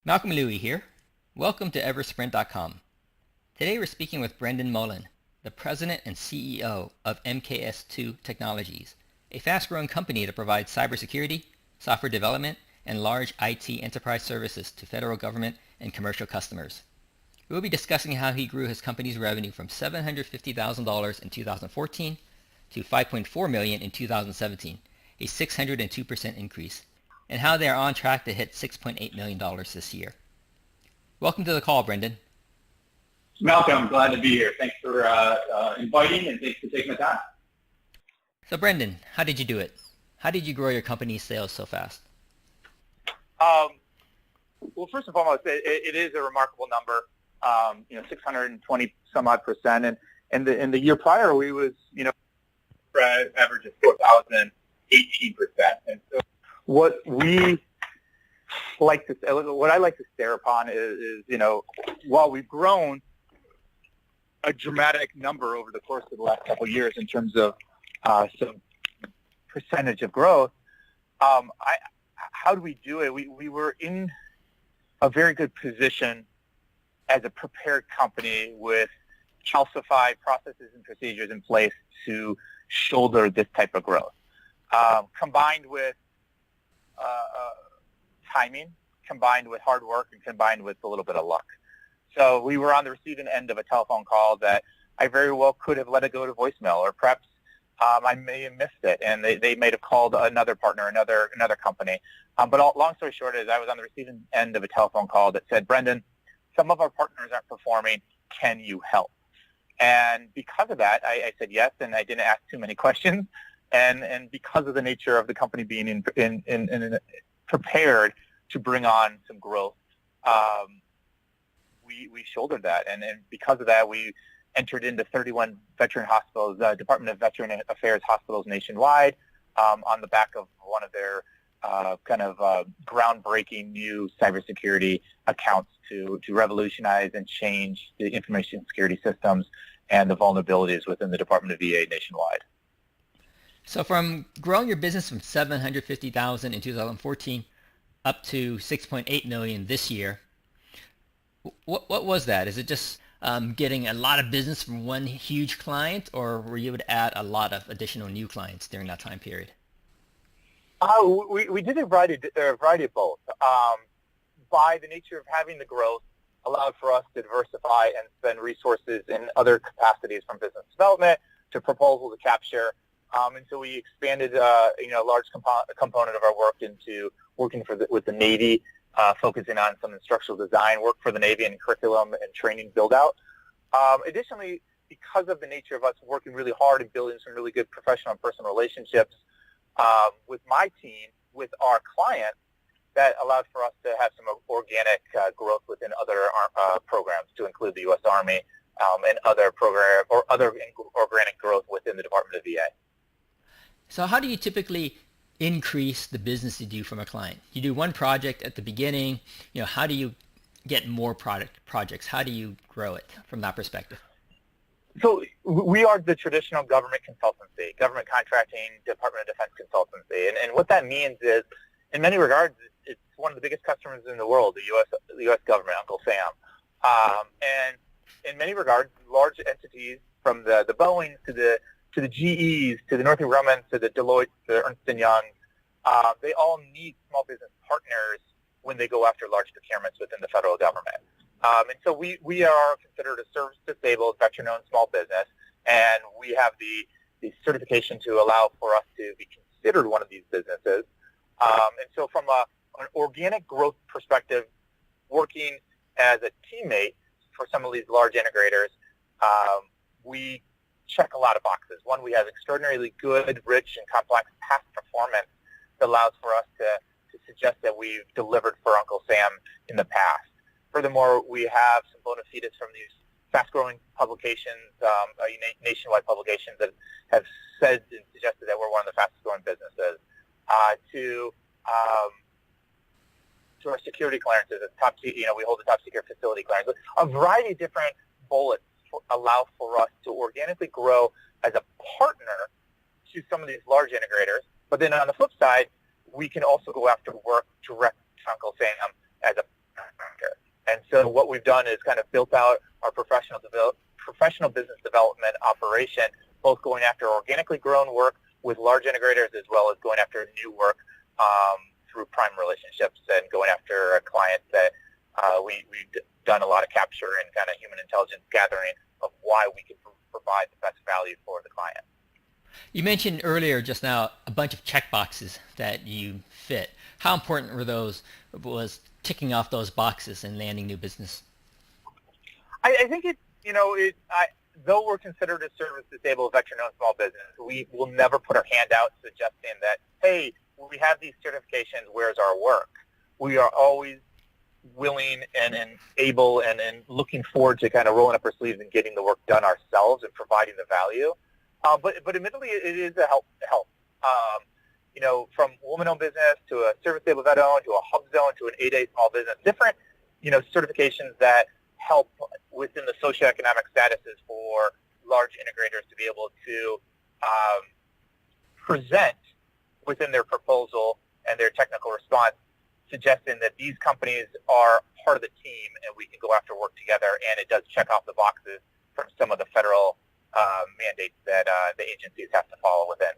Malcolm Louie here. Welcome to Eversprint.com. Today we're speaking with Brendan Mullen, the President and CEO of MKS2 Technologies, a fast-growing company that provides cybersecurity, software development, and large IT enterprise services to federal government and commercial customers. We'll be discussing how he grew his company's revenue from $750,000 in 2014 to $5.4 million in 2017, a 602% increase, and how they are on track to hit $6.8 million this year. Welcome to the call, Brendan. Malcolm, glad to be here. Thanks for inviting and thanks for taking the time. So Brendan, how did you do it? How did you grow your company's sales so fast? Well, first and foremost, it is a remarkable number. 620 some odd percent, and in the year prior, we was average of 4,018%. And so what I like to stare upon is while we've grown a dramatic number over the course of the last couple of years in terms of some percentage of growth, how do we do it? We were in a very good position as a prepared company with calcified processes and procedures in place to shoulder this type of growth, combined with timing, combined with hard work, and combined with a little bit of luck. So we were on the receiving end of a telephone call that I very well could have let it go to voicemail, or perhaps I may have missed it, and they may have called another partner, another company. But long story short is I was on the receiving end of a telephone call that said, Brendan, some of our partners aren't performing. Can you help? And because of that, I said yes, and I didn't ask too many questions. And because of the nature of the company being in prepared to bring on some growth, we shouldered that. And because of that, we entered into 31 veteran hospitals, Department of Veteran Affairs hospitals nationwide, on the back of one of their groundbreaking new cybersecurity accounts to revolutionize and change the information security systems and the vulnerabilities within the Department of VA nationwide. So from growing your business from $750,000 in 2014 up to $6.8 million this year, what was that? Is it just getting a lot of business from one huge client, or were you able to add a lot of additional new clients during that time period? We did a variety of both. By the nature of having the growth, allowed for us to diversify and spend resources in other capacities, from business development to proposal to capture. And so we expanded a large component of our work into working with the Navy, focusing on some instructional design work for the Navy and curriculum and training build-out. Additionally, because of the nature of us working really hard and building some really good professional and personal relationships with my team, with our clients, that allowed for us to have some organic growth within other programs, to include the U.S. Army and other organic growth within the Department of VA. So how do you typically increase the business you do from a client? You do one project at the beginning. How do you get more projects? How do you grow it from that perspective? So we are the traditional government consultancy, government contracting, Department of Defense consultancy. And what that means is, in many regards, it's one of the biggest customers in the world, the U.S. government, Uncle Sam. And in many regards, large entities, from the Boeings to the GEs, to the Northrop Grumman, to the Deloitte, to the Ernst & Young, they all need small business partners when they go after large procurements within the federal government. And so we are considered a service-disabled, veteran-owned small business, and we have the certification to allow for us to be considered one of these businesses. And so from an organic growth perspective, working as a teammate for some of these large integrators, we check a lot of boxes. One, we have extraordinarily good, rich, and complex past performance that allows for us to suggest that we've delivered for Uncle Sam in the past. Furthermore, we have some bona fides from these fast-growing publications, nationwide publications, that have said and suggested that we're one of the fastest-growing businesses. To our security clearances, we hold the top secret facility clearance. A variety of different bullets allow for us to organically grow as a partner to some of these large integrators. But then on the flip side, we can also go after work direct to Uncle Sam as a So what we've done is kind of built out our professional business development operation, both going after organically grown work with large integrators as well as going after new work through prime relationships and going after clients that we've done a lot of capture and kind of human intelligence gathering of why we can provide the best value for the client. You mentioned earlier just now a bunch of check boxes that you fit. How important was ticking off those boxes and landing new business? I think though we're considered a service-disabled veteran-owned small business, we will never put our hand out suggesting that, hey, we have these certifications, where's our work? We are always willing and able and looking forward to kind of rolling up our sleeves and getting the work done ourselves and providing the value. But admittedly, it is a help. From woman-owned business to a service-disabled vet-owned to a hub zone to an 8A small business, different, certifications that help within the socioeconomic statuses for large integrators to be able to present within their proposal and their technical response, suggesting that these companies are part of the team and we can go after work together, and it does check off the boxes from some of the federal mandates that the agencies have to follow within.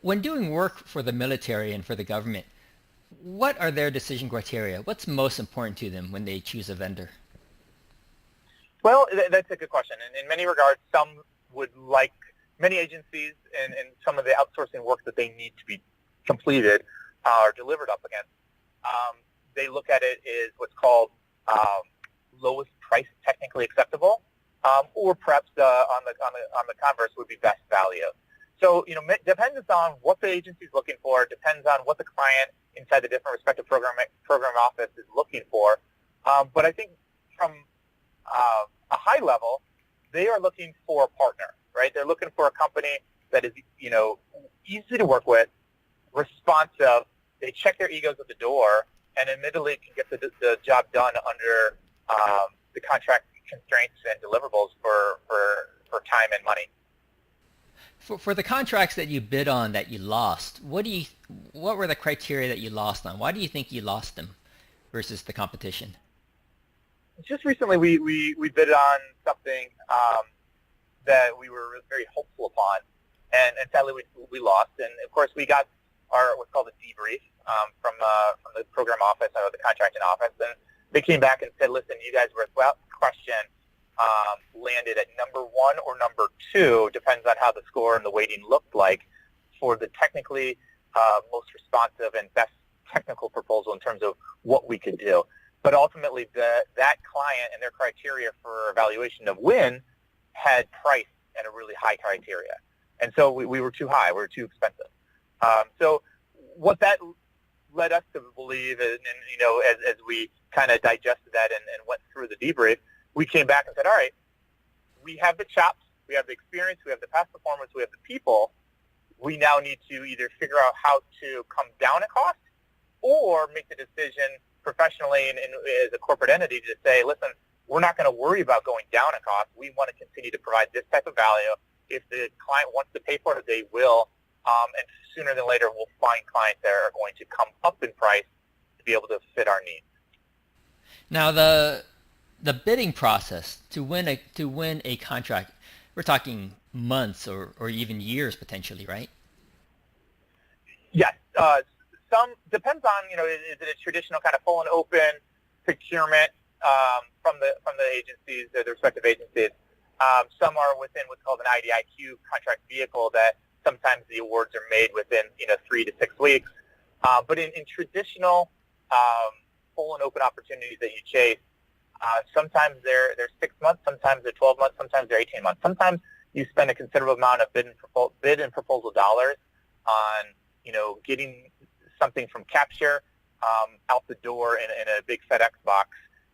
When doing work for the military and for the government, what are their decision criteria? What's most important to them when they choose a vendor? Well, that's a good question. And in many regards, some would like many agencies and some of the outsourcing work that they need to be completed or delivered up against. They look at it as what's called lowest price technically acceptable, or perhaps on the converse would be best value. So, depends on what the agency is looking for, depends on what the client inside the different respective program office is looking for. But I think from a high level, they are looking for a partner, right? They're looking for a company that is, easy to work with, responsive. They check their egos at the door, and admittedly can get the job done under the contract constraints and deliverables for time and money. For the contracts that you bid on that you lost, what were the criteria that you lost on? Why do you think you lost them versus the competition? Just recently, we bid on something that we were very hopeful upon, and sadly we lost. And of course, we got our what's called a debrief from the program office or the contracting office, and they came back and said, "Listen, you guys were without question landed at number 1 or number 2, depends on how the score and the weighting looked like, for the technically most responsive and best technical proposal in terms of what we could do." But ultimately, that client and their criteria for evaluation of win had price at a really high criteria. And so we were too high. We were too expensive. So what that led us to believe, and as we kind of digested that and went through the debrief, we came back and said, all right, we have the chops, we have the experience, we have the past performance, we have the people. We now need to either figure out how to come down in cost or make the decision professionally and as a corporate entity to say, listen, we're not going to worry about going down in cost. We want to continue to provide this type of value. If the client wants to pay for it, they will. And sooner than later, we'll find clients that are going to come up in price to be able to fit our needs. Now, the bidding process to win a contract, we're talking months or even years potentially, right? Yes. Some depends on, is it a traditional kind of full and open procurement from the agencies, the respective agencies. Some are within what's called an IDIQ contract vehicle that sometimes the awards are made within 3 to 6 weeks. But in traditional full and open opportunities that you chase, sometimes they're 6 months, sometimes they're 12 months, sometimes they're 18 months. Sometimes you spend a considerable amount of bid and proposal dollars on getting something from capture out the door in a big FedEx box.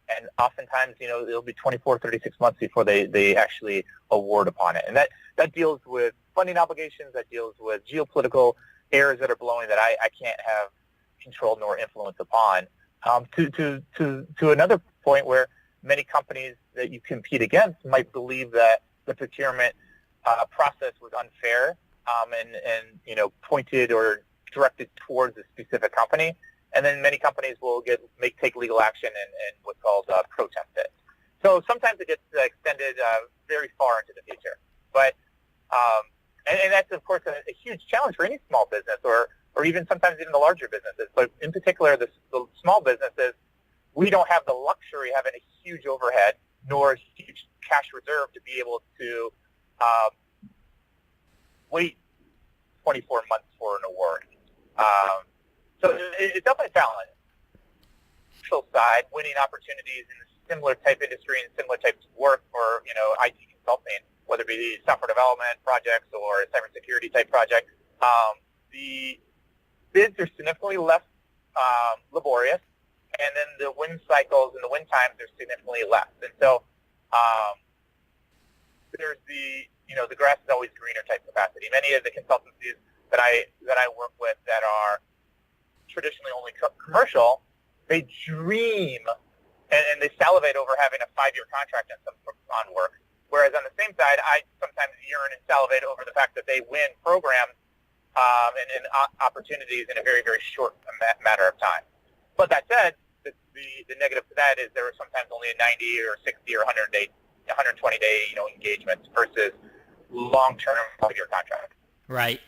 And oftentimes, it'll be 24, 36 months before they actually award upon it. And that deals with funding obligations, that deals with geopolitical airs that are blowing that I can't have control nor influence upon. To another point where many companies that you compete against might believe that the procurement process was unfair and pointed or directed towards a specific company. and then many companies will take legal action and what's called protest it. So sometimes it gets extended very far into the future. But and that's, of course, a huge challenge for any small business or even sometimes even the larger businesses. But in particular, the small businesses, we don't have the luxury of having a huge overhead nor a huge cash reserve to be able to wait 24 months for an award. So it's definitely a challenge. Commercial side, winning opportunities in a similar type industry and similar types of work for IT consulting, whether it be software development projects or a cybersecurity type project, the bids are significantly less laborious, and then the win cycles and the win times are significantly less. And so there's the grass is always greener type capacity. Many of the consultancies that I work with that are traditionally only commercial, they dream and they salivate over having a 5-year contract on work. Whereas on the same side, I sometimes yearn and salivate over the fact that they win programs and opportunities in a very, very short matter of time. But that said, the negative to that is there are sometimes only a 90 or 60 or 120-day engagements versus long-term 5-year contracts. Right.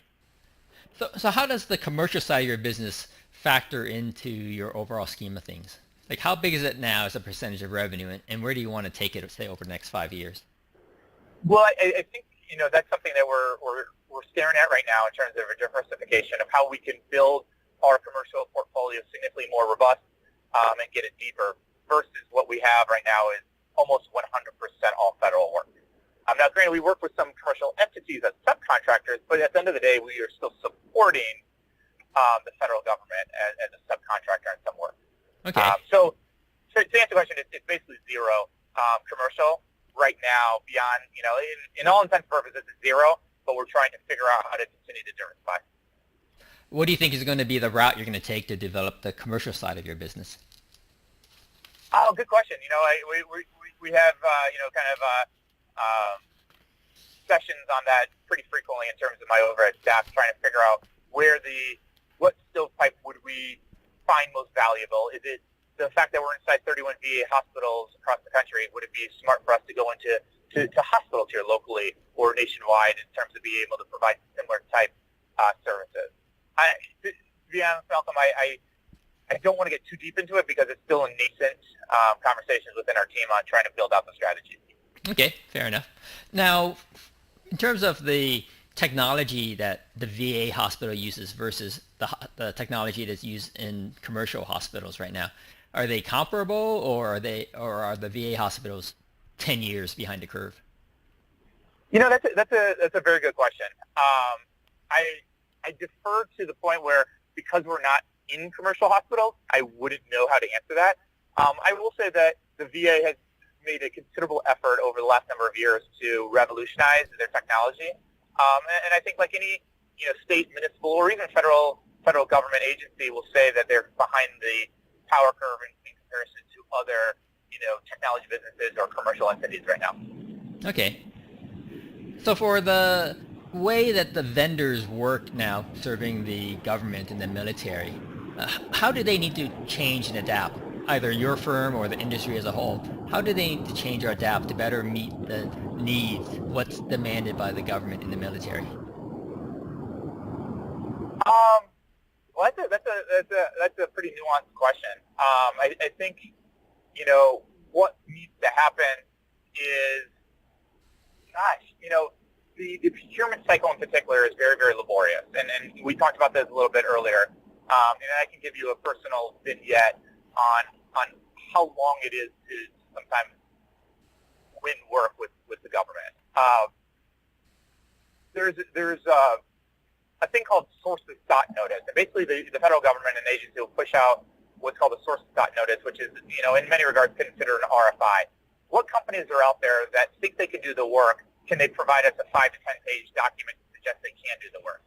So how does the commercial side of your business factor into your overall scheme of things? Like, how big is it now as a percentage of revenue, and where do you want to take it, say, over the next 5 years? Well, I think that's something that we're staring at right now in terms of a diversification of how we can build our commercial portfolio significantly more robust and get it deeper versus what we have right now is almost 100% all federal work. Now, granted, we work with some commercial entities as subcontractors, but at the end of the day, we are still supporting the federal government as a subcontractor in some work. Okay. So to answer the question, it's basically zero commercial right now. Beyond, in all intents and purposes, it's zero. But we're trying to figure out how to continue to diversify. What do you think is going to be the route you're going to take to develop the commercial side of your business? Oh, good question. We have sessions on that pretty frequently in terms of my overhead staff, trying to figure out what stovepipe would we find most valuable. Is it the fact that we're inside 31 VA hospitals across the country? Would it be smart for us to go into hospitals here locally or nationwide in terms of being able to provide similar type services? To be honest, Malcolm, I don't want to get too deep into it because it's still in nascent conversations within our team on trying to build out the strategy. Okay, fair enough. Now, in terms of the technology that the VA hospital uses versus the technology that's used in commercial hospitals right now, are they comparable, or are the VA hospitals 10 years behind the curve? That's a very good question. I defer to the point where, because we're not in commercial hospitals, I wouldn't know how to answer that. I will say that the VA has made a considerable effort over the last number of years to revolutionize their technology. And I think like any state, municipal, or even federal government agency will say that they're behind the power curve in comparison to other technology businesses or commercial entities right now. Okay. So for the way that the vendors work now serving the government and the military, how do they need to change and adapt, either your firm or the industry as a whole? How do they need to change or adapt to better meet the needs, what's demanded by the government and the military? Well, that's a pretty nuanced question. I think what needs to happen is, the procurement cycle in particular is very, very laborious, and we talked about this a little bit earlier. And I can give you a personal vignette on how long it is to sometimes win work with the government. There's a thing called sources dot notice, and basically the federal government and agency will push out what's called a sources dot notice, which is in many regards considered an RFI. What companies are out there that think they can do the work? Can they provide us a 5 to 10 page document to suggest they can do the work?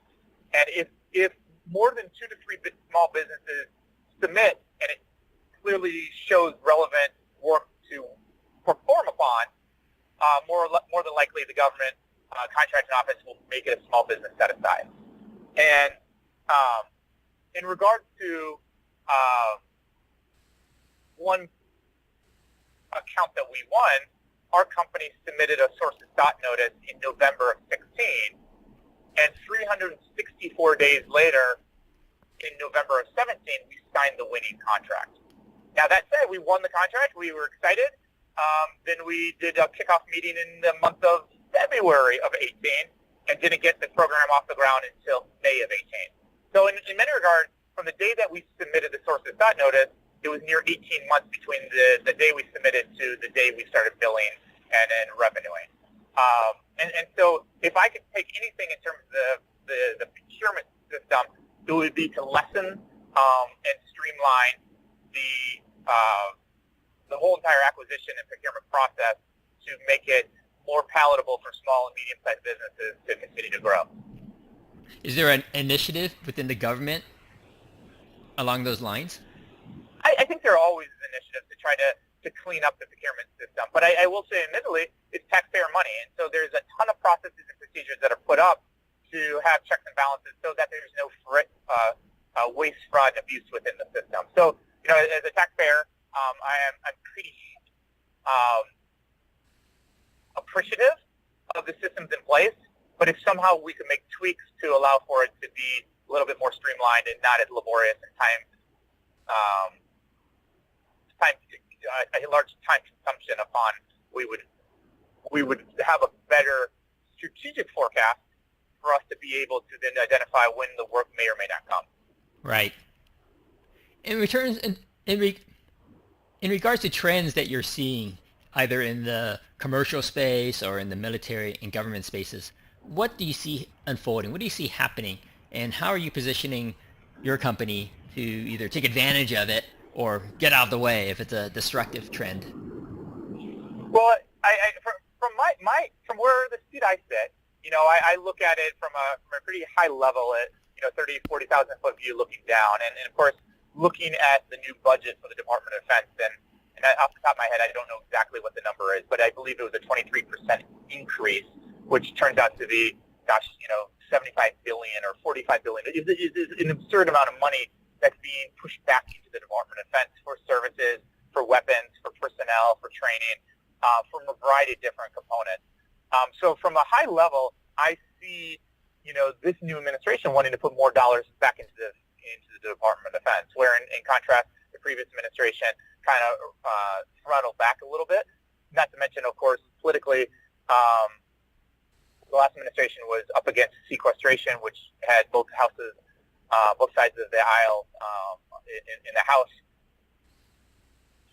And if more than 2 to 3 small businesses submit and it clearly shows relevant work to perform upon, more than likely the government contracting office will make it a small business set aside. And in regards to one account that we won, our company submitted a sources thought notice in November of 16, and 364 days later, in November of 17, we signed the winning contract. Now, that said, we won the contract. We were excited. Then we did a kickoff meeting in the month of February of 18 and didn't get the program off the ground until May of 18. So in many regards, from the day that we submitted the sources thought notice, it was near 18 months between the day we submitted to the day we started billing and revenuing. And so if I could take anything in terms of the procurement system, it would be to lessen and streamline the whole entire acquisition and procurement process to make it more palatable for small and medium-sized businesses to continue to grow. Is there an initiative within the government along those lines? I think there are always initiatives to try to clean up the procurement system. But I will say, admittedly, it's taxpayer money. And so there's a ton of processes and procedures that are put up to have checks and balances so that there's no waste, fraud, and abuse within the system. So, as a taxpayer, I'm pretty appreciative of the systems in place. But if somehow we could make tweaks to allow for it to be a little bit more streamlined and not as laborious and a large time consumption upon, we would have a better strategic forecast for us to be able to then identify when the work may or may not come. Right. In regards to trends that you're seeing, either in the commercial space or in the military and government spaces, what do you see unfolding? What do you see happening? And how are you positioning your company to either take advantage of it or get out of the way if it's a destructive trend? Well, from where the seat I sit, I look at it from a pretty high level at 30, 40,000 foot view looking down, and of course looking at the new budget for the Department of Defense, and off the top of my head I don't know exactly what the number is, but I believe it was a 23% increase, which turns out to be 75 billion or 45 billion. It's an absurd amount of money that's being pushed back into the Department of Defense for services, for weapons, for personnel, for training, from a variety of different components. So from a high level, I see, this new administration wanting to put more dollars back into the Department of Defense, where in contrast, the previous administration kind of throttled back a little bit. Not to mention, of course, politically, the last administration was up against sequestration, which had both houses, both sides of the aisle in the House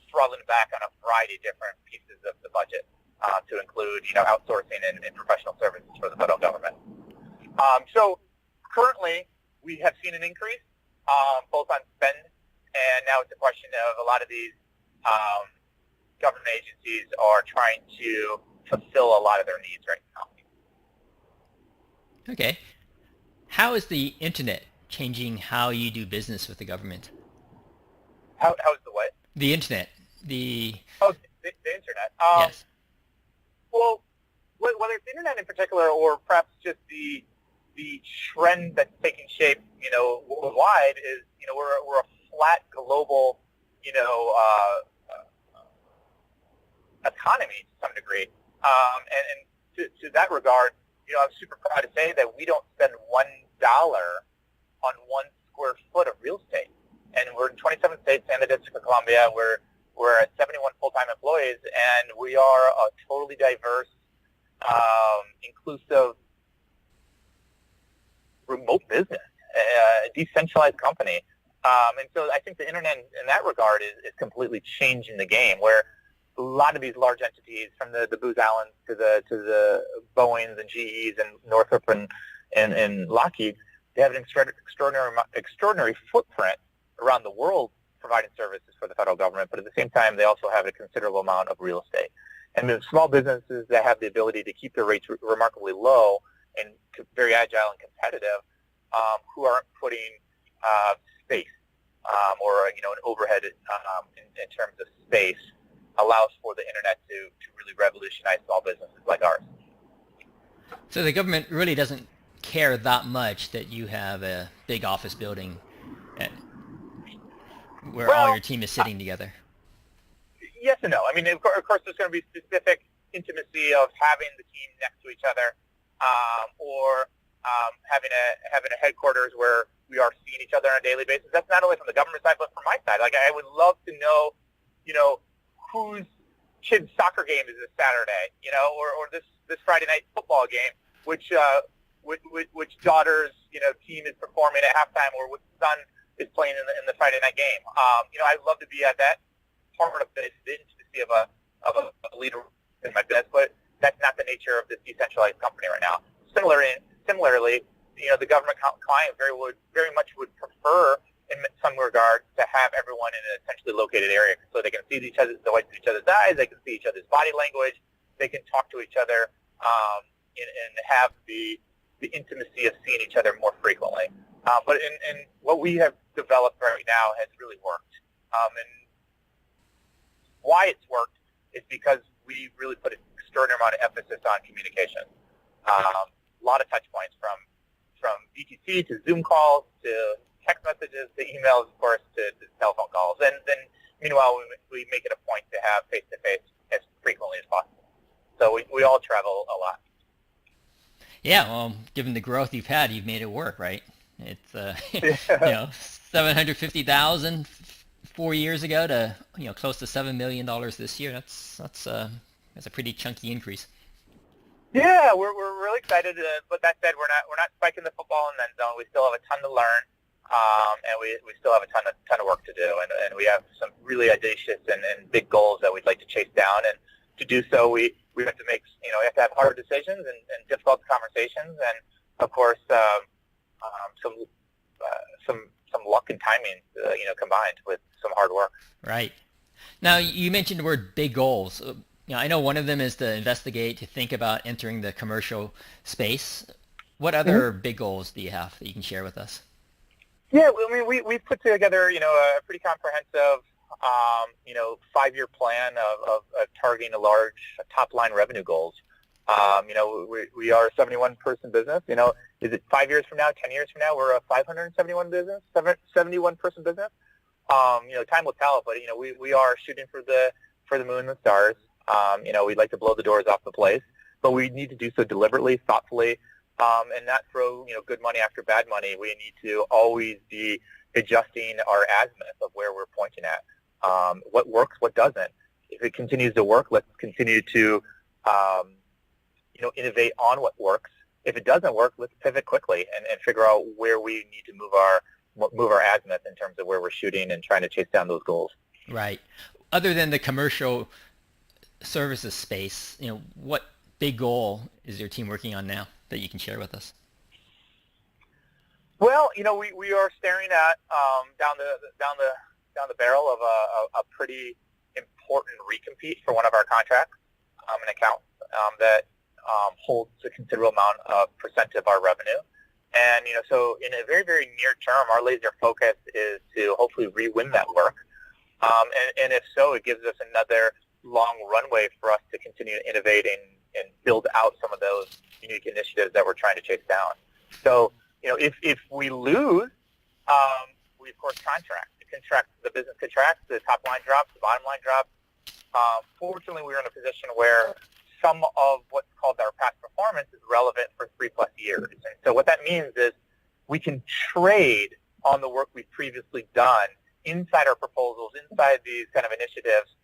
throttling back on a variety of different pieces of the budget to include, outsourcing and professional services for the federal government. So currently, we have seen an increase both on spend, and now it's a question of a lot of these government agencies are trying to fulfill a lot of their needs right now. Okay. How is the internet changing how you do business with the government? How is the what? The internet. The internet. Yes. Well, whether it's the internet in particular, or perhaps just the trend that's taking shape, worldwide, is we're a flat global, economy to some degree, and to that regard, I'm super proud to say that we don't spend $1 on 1 square foot of real estate, and we're in 27 states and the District of Columbia. We're at 71 full-time employees, and we are a totally diverse, inclusive, remote business, a decentralized company. And so I think the internet in that regard is completely changing the game, where a lot of these large entities, from the Booz Allens to the Boeings and GEs and Northrop and Lockheed, they have an extraordinary footprint around the world providing services for the federal government, but at the same time, they also have a considerable amount of real estate. And the small businesses that have the ability to keep their rates remarkably low and very agile and competitive, who aren't putting space or an overhead in terms of space, allows for the internet to really revolutionize small businesses like ours. So the government really doesn't care that much that you have a big office building. where all your Well, team is sitting together? yes and no. I mean, of course, there's going to be specific intimacy of having the team next to each other, or having a headquarters where we are seeing each other on a daily basis. That's not only from the government side, but from my side. Like, I would love to know, whose kid's soccer game is this Saturday, or this Friday night football game, which daughter's team is performing at halftime, or which son is playing in the Friday night game. I'd love to be at that part of the intimacy of a leader in my business, but that's not the nature of this decentralized company right now. Similarly, the government client very much would prefer, in some regards, to have everyone in an essentially located area so they can see the whites of each other's eyes, they can see each other's body language, they can talk to each other, and have the intimacy of seeing each other more frequently. But in what we have developed right now has really worked. And why it's worked is because we really put an extraordinary amount of emphasis on communication. A lot of touch points from VTC to Zoom calls to text messages to emails, of course, to telephone calls. And then, meanwhile, we make it a point to have face-to-face as frequently as possible. So we all travel a lot. Yeah, well, given the growth you've had, you've made it work, right? It's 750,000 4 years ago to close to $7 million this year. That's a pretty chunky increase. Yeah, we're really excited. But that said, we're not spiking the football in the end zone. We still have a ton to learn, and we still have a ton of work to do. And we have some really audacious and big goals that we'd like to chase down. And to do so, we have to make we have to have hard decisions and difficult conversations, and of course some luck and timing combined with some hard work. Right. Now, you mentioned the word big goals. I know one of them is to investigate, to think about entering the commercial space. What other big goals do you have that you can share with us? Yeah, I mean, we've put together, a pretty comprehensive, 5-year plan of targeting a large top-line revenue goals. We are a 71-person business. Is it 5 years from now, 10 years from now, we're a 571 business, 71-person business? Time will tell, but we are shooting for the moon and the stars. We'd like to blow the doors off the place, but we need to do so deliberately, thoughtfully, and not throw good money after bad money. We need to always be adjusting our azimuth of where we're pointing at. What works, what doesn't. If it continues to work, let's continue to innovate on what works. If it doesn't work, let's pivot quickly and figure out where we need to move our azimuth in terms of where we're shooting and trying to chase down those goals. Right. Other than the commercial services space, what big goal is your team working on now that you can share with us? Well, we are staring at down the barrel of a pretty important recompete for one of our contracts, an account that holds a considerable amount of percent of our revenue. And, so in a very, very near term, our laser focus is to hopefully re-win that work. And if so, it gives us another long runway for us to continue to innovate and build out some of those unique initiatives that we're trying to chase down. So, if we lose, we of course contract. The business contracts, the top line drops, the bottom line drops. Fortunately, we're in a position where some of what's called our past performance is relevant for 3+ years. And so what that means is we can trade on the work we've previously done inside our proposals, inside these kind of initiatives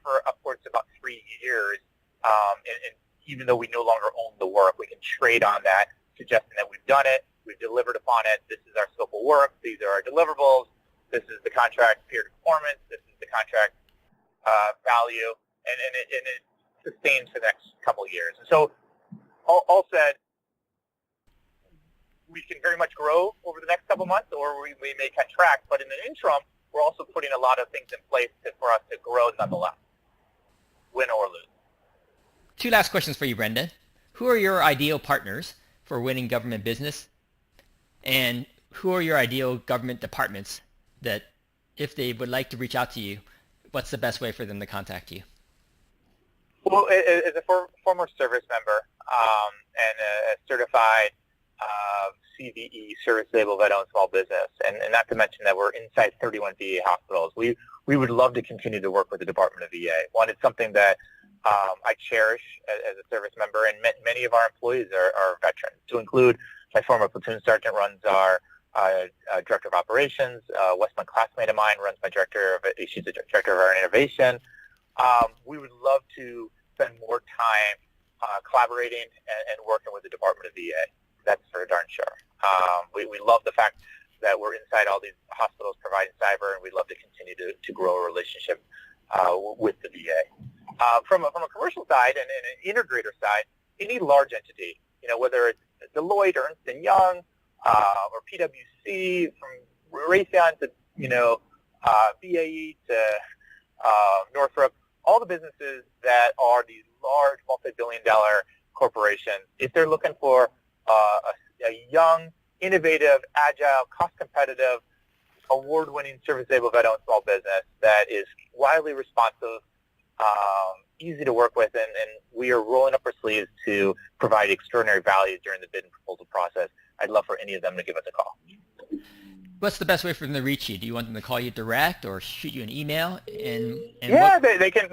for upwards of about 3 years. And even though we no longer own the work, we can trade on that, suggesting that we've done it, we've delivered upon it, this is our scope of work, these are our deliverables, this is the contract period of performance, this is the contract value, and it sustains for the next couple of years. And so, all said, we can very much grow over the next couple of months, or we may contract, but in the interim, we're also putting a lot of things in place for us to grow nonetheless, win or lose. 2 last questions for you, Brendan. Who are your ideal partners for winning government business? And who are your ideal government departments that, if they would like to reach out to you, what's the best way for them to contact you? Well, as a former service member and a certified SCVE, service-disabled veteran small business, and not to mention that we're inside 31 VA hospitals. We would love to continue to work with the Department of VA. One, it's something that I cherish as a service member, and many of our employees are veterans, to include my former platoon sergeant runs our director of operations. West Point classmate of mine runs she's the director of our innovation. We would love to spend more time collaborating and working with the Department of VA. That's for darn sure. We love the fact that we're inside all these hospitals providing cyber, and we'd love to continue to grow a relationship with the VA. From a commercial side and an integrator side, any large entity, whether it's Deloitte or Ernst & Young or PwC, from Raytheon to BAE to Northrop, all the businesses that are these large multi-billion-dollar corporations, if they're looking for a young, innovative, agile, cost-competitive, award-winning service-disabled veteran small business that is widely responsive, easy to work with, and we are rolling up our sleeves to provide extraordinary value during the bid and proposal process, I'd love for any of them to give us a call. What's the best way for them to reach you? Do you want them to call you direct or shoot you an email? They can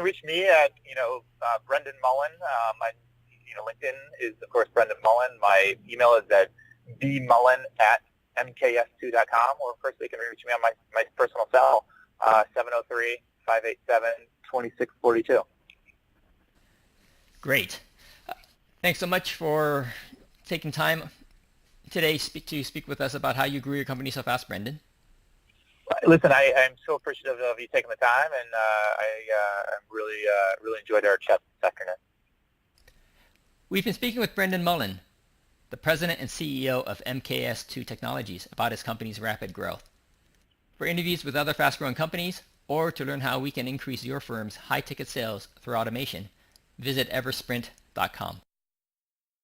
reach me at Brendan Mullen. My LinkedIn is of course Brendan Mullen. My email is at bmullen@mks2.com, or of course they can reach me on my personal cell 703-587-2642. Great. Thanks so much for taking time today to speak with us about how you grew your company so fast, Brendan. Listen, I'm so appreciative of you taking the time, and I really enjoyed our chat this afternoon. We've been speaking with Brendan Mullen, the president and CEO of MKS2 Technologies, about his company's rapid growth. For interviews with other fast-growing companies, or to learn how we can increase your firm's high-ticket sales through automation, visit Eversprint.com.